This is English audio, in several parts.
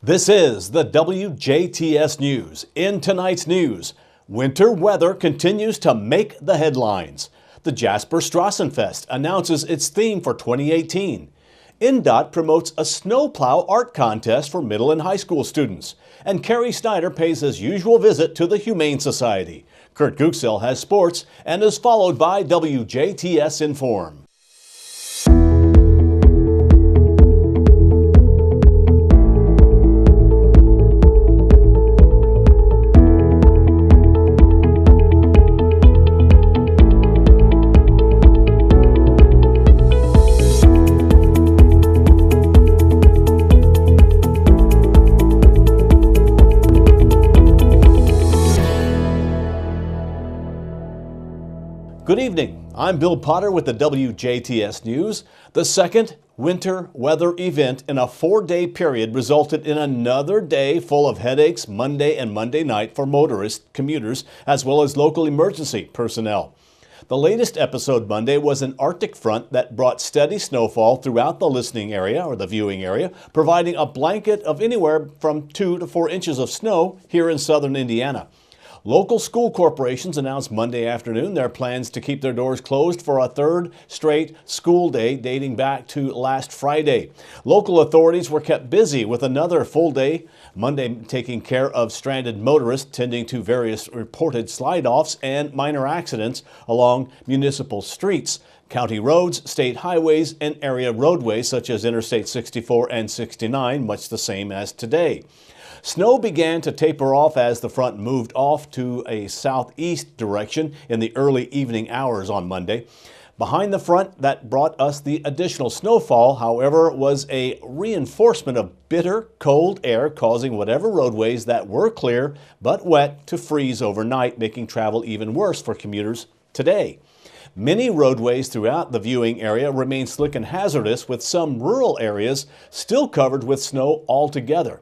This is the WJTS News. In tonight's news, winter weather continues to make the headlines. The Jasper Strassenfest announces its theme for 2018. NDOT promotes a snowplow art contest for middle and high school students. And Kerry Snyder pays his usual visit to the Humane Society. Kurt Guxel has sports and is followed by WJTS Inform. Good evening. I'm Bill Potter with the WJTS News. The second winter weather event in a 4-day period resulted in another day full of headaches Monday and Monday night for motorists, commuters, as well as local emergency personnel. The latest episode Monday was an Arctic front that brought steady snowfall throughout the listening area or the viewing area, providing a blanket of anywhere from 2 to 4 inches of snow here in southern Indiana. Local school corporations announced Monday afternoon their plans to keep their doors closed for a third straight school day dating back to last Friday. Local authorities were kept busy with another full day Monday, taking care of stranded motorists tending to various reported slide-offs and minor accidents along municipal streets, county roads, state highways, and area roadways such as Interstate 64 and 69, much the same as today. Snow began to taper off as the front moved off to a southeast direction in the early evening hours on Monday. Behind the front that brought us the additional snowfall, however, was a reinforcement of bitter, cold air causing whatever roadways that were clear but wet to freeze overnight, making travel even worse for commuters today. Many roadways throughout the viewing area remain slick and hazardous, with some rural areas still covered with snow altogether.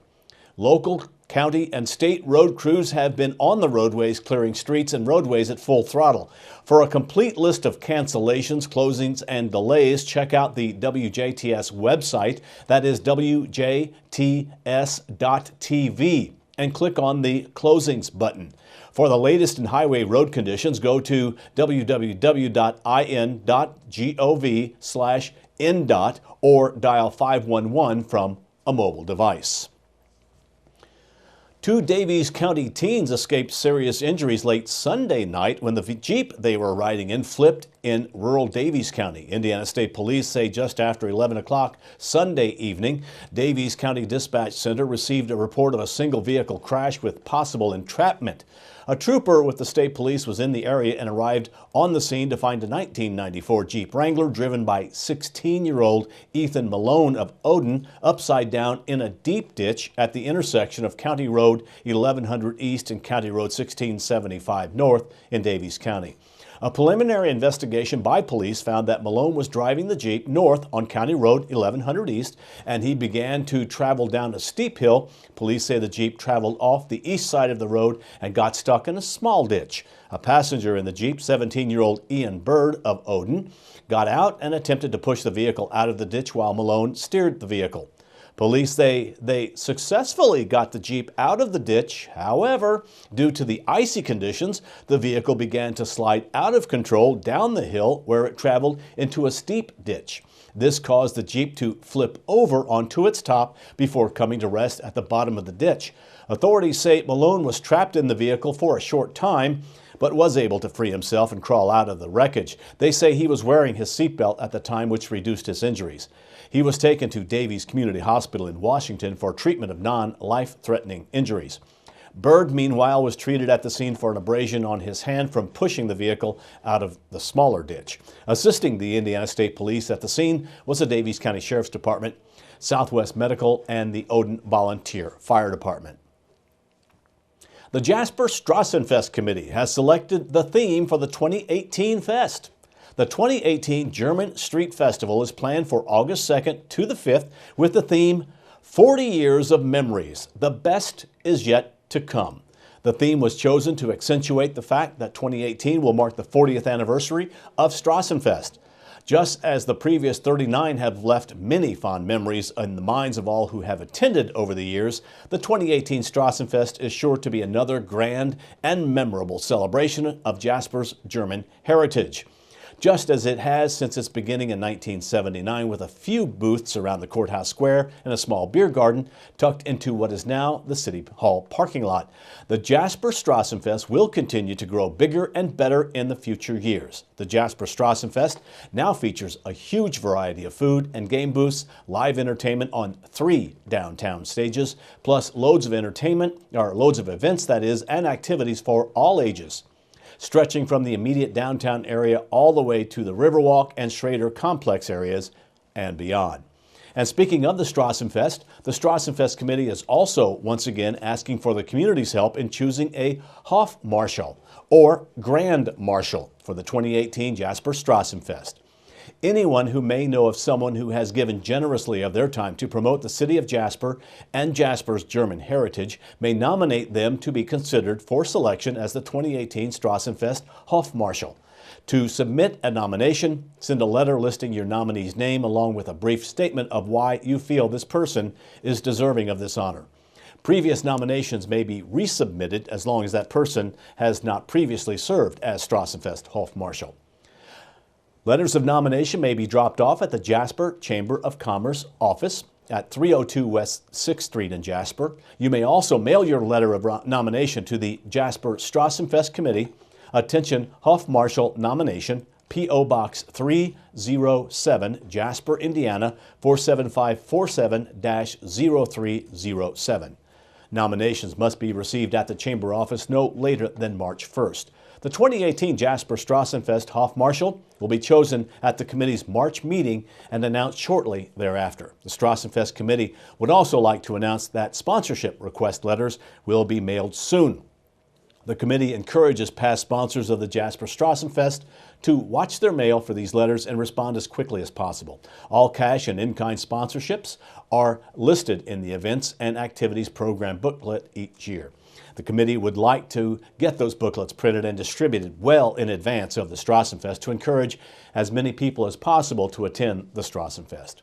Local, county, and state road crews have been on the roadways clearing streets and roadways at full throttle. For a complete list of cancellations, closings, and delays, check out the WJTS website. That is WJTS.TV, and click on the Closings button. For the latest in highway road conditions, go to www.in.gov/ndot or dial 511 from a mobile device. 2 Daviess County teens escaped serious injuries late Sunday night when the Jeep they were riding in flipped in rural Daviess County. Indiana State Police say just after 11 o'clock Sunday evening, Daviess County Dispatch Center received a report of a single vehicle crash with possible entrapment. A trooper with the state police was in the area and arrived on the scene to find a 1994 Jeep Wrangler driven by 16-year-old Ethan Malone of Odin upside down in a deep ditch at the intersection of County Road 1100 East and County Road 1675 North in Daviess County. A preliminary investigation by police found that Malone was driving the Jeep north on County Road 1100 East, and he began to travel down a steep hill. Police say the Jeep traveled off the east side of the road and got stuck in a small ditch. A passenger in the Jeep, 17-year-old Ian Bird of Odin, got out and attempted to push the vehicle out of the ditch while Malone steered the vehicle. Police say they successfully got the Jeep out of the ditch. However, due to the icy conditions, the vehicle began to slide out of control down the hill where it traveled into a steep ditch. This caused the Jeep to flip over onto its top before coming to rest at the bottom of the ditch. Authorities say Malone was trapped in the vehicle for a short time, but was able to free himself and crawl out of the wreckage. They say he was wearing his seatbelt at the time, which reduced his injuries. He was taken to Daviess Community Hospital in Washington for treatment of non-life-threatening injuries. Bird, meanwhile, was treated at the scene for an abrasion on his hand from pushing the vehicle out of the smaller ditch. Assisting the Indiana State Police at the scene was the Daviess County Sheriff's Department, Southwest Medical, and the Odin Volunteer Fire Department. The Jasper Strassenfest Committee has selected the theme for the 2018 fest. The 2018 German Street Festival is planned for August 2nd to the 5th with the theme 40 Years of Memories. The best is yet to come. The theme was chosen to accentuate the fact that 2018 will mark the 40th anniversary of Strassenfest. Just as the previous 39 have left many fond memories in the minds of all who have attended over the years, the 2018 Strassenfest is sure to be another grand and memorable celebration of Jasper's German heritage, just as it has since its beginning in 1979, with a few booths around the courthouse square and a small beer garden tucked into what is now the City Hall parking lot. The Jasper Strassenfest will continue to grow bigger and better in the future years. The Jasper Strassenfest now features a huge variety of food and game booths, live entertainment on 3 downtown stages, plus loads of events, that is, and activities for all ages, stretching from the immediate downtown area all the way to the Riverwalk and Schrader complex areas and beyond. And speaking of the Strassenfest Committee is also once again asking for the community's help in choosing a Hofmarschall, or Grand Marshal, for the 2018 Jasper Strassenfest. Anyone who may know of someone who has given generously of their time to promote the city of Jasper and Jasper's German heritage may nominate them to be considered for selection as the 2018 Strassenfest Hofmarschall. To submit a nomination, send a letter listing your nominee's name along with a brief statement of why you feel this person is deserving of this honor. Previous nominations may be resubmitted as long as that person has not previously served as Strassenfest Hofmarschall. Letters of nomination may be dropped off at the Jasper Chamber of Commerce office at 302 West 6th Street in Jasper. You may also mail your letter of nomination to the Jasper Strassenfest Committee. Attention, Hofmarschall nomination, P.O. Box 307, Jasper, Indiana 47547-0307. Nominations must be received at the Chamber office no later than March 1st. The 2018 Jasper Strassenfest Hofmarschall will be chosen at the committee's March meeting and announced shortly thereafter. The Strassenfest Committee would also like to announce that sponsorship request letters will be mailed soon. The committee encourages past sponsors of the Jasper Strassenfest to watch their mail for these letters and respond as quickly as possible. All cash and in-kind sponsorships are listed in the Events and Activities Program booklet each year. The committee would like to get those booklets printed and distributed well in advance of the Strassenfest to encourage as many people as possible to attend the Strassenfest.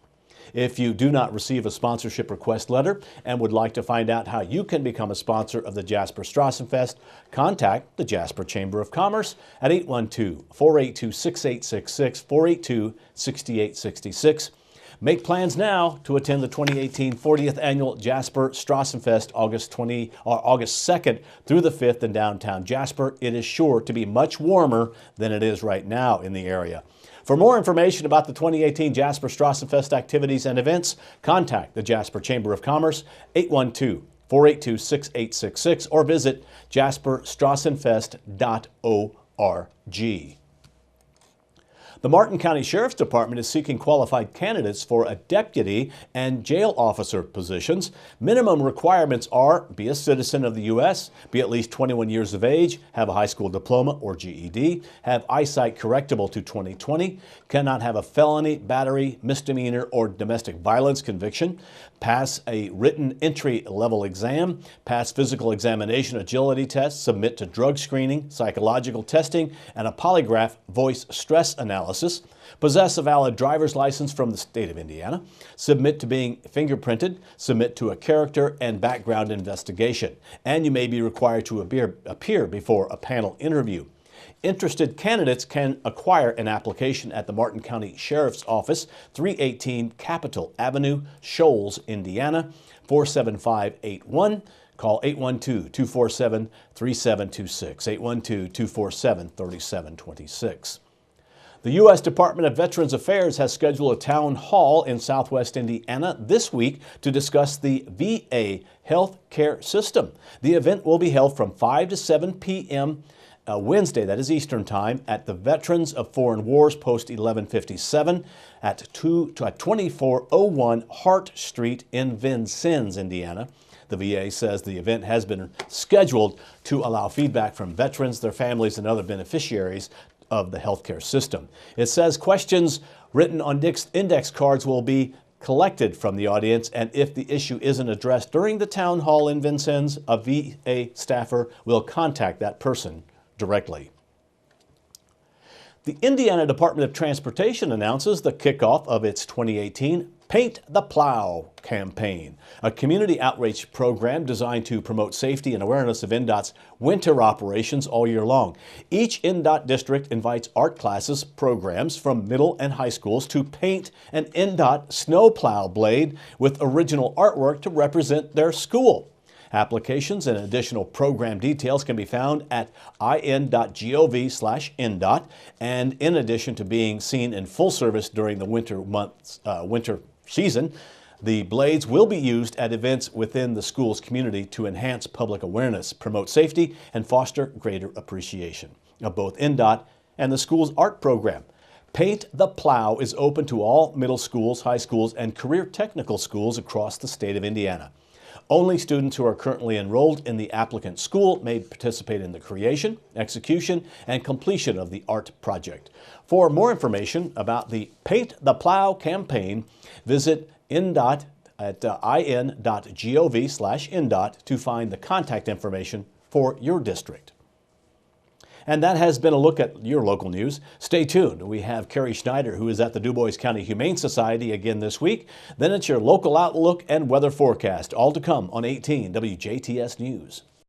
If you do not receive a sponsorship request letter and would like to find out how you can become a sponsor of the Jasper Strassenfest, contact the Jasper Chamber of Commerce at 812-482-6866, 482-6866. Make plans now to attend the 2018 40th Annual Jasper Strassenfest August 2nd through the 5th in downtown Jasper. It is sure to be much warmer than it is right now in the area. For more information about the 2018 Jasper Strassenfest activities and events, contact the Jasper Chamber of Commerce, 812-482-6866, or visit jasperstrassenfest.org. The Martin County Sheriff's Department is seeking qualified candidates for a deputy and jail officer positions. Minimum requirements are be a citizen of the U.S., be at least 21 years of age, have a high school diploma or GED, have eyesight correctable to 20/20, cannot have a felony, battery, misdemeanor, or domestic violence conviction, pass a written entry-level exam, pass physical examination agility tests, submit to drug screening, psychological testing, and a polygraph voice stress analysis, possess a valid driver's license from the state of Indiana, submit to being fingerprinted, submit to a character and background investigation, and you may be required to appear before a panel interview. Interested candidates can acquire an application at the Martin County Sheriff's Office, 318 Capitol Avenue, Shoals, Indiana, 47581. Call 812-247-3726, 812-247-3726. The U.S. Department of Veterans Affairs has scheduled a town hall in southwest Indiana this week to discuss the VA health care system. The event will be held from 5 to 7 p.m. Wednesday, that is Eastern Time, at the Veterans of Foreign Wars Post 1157 at 2401 Hart Street in Vincennes, Indiana. The VA says the event has been scheduled to allow feedback from veterans, their families, and other beneficiaries of the healthcare system. It says questions written on index cards will be collected from the audience, and if the issue isn't addressed during the town hall in Vincennes, a VA staffer will contact that person directly. The Indiana Department of Transportation announces the kickoff of its 2018 Paint the Plow campaign, a community outreach program designed to promote safety and awareness of INDOT's winter operations all year long. Each INDOT district invites art classes programs from middle and high schools to paint an INDOT snowplow blade with original artwork to represent their school. Applications and additional program details can be found at in.gov/INDOT, and in addition to being seen in full service during the winter season, the blades will be used at events within the school's community to enhance public awareness, promote safety, and foster greater appreciation of both INDOT and the school's art program. Paint the Plow is open to all middle schools, high schools, and career technical schools across the state of Indiana. Only students who are currently enrolled in the applicant school may participate in the creation, execution, and completion of the art project. For more information about the Paint the Plow campaign, visit INDOT at in.gov/INDOT to find the contact information for your district. And that has been a look at your local news. Stay tuned. We have Carrie Schneider, who is at the Dubois County Humane Society again this week. Then it's your local outlook and weather forecast, all to come on 18 WJTS News.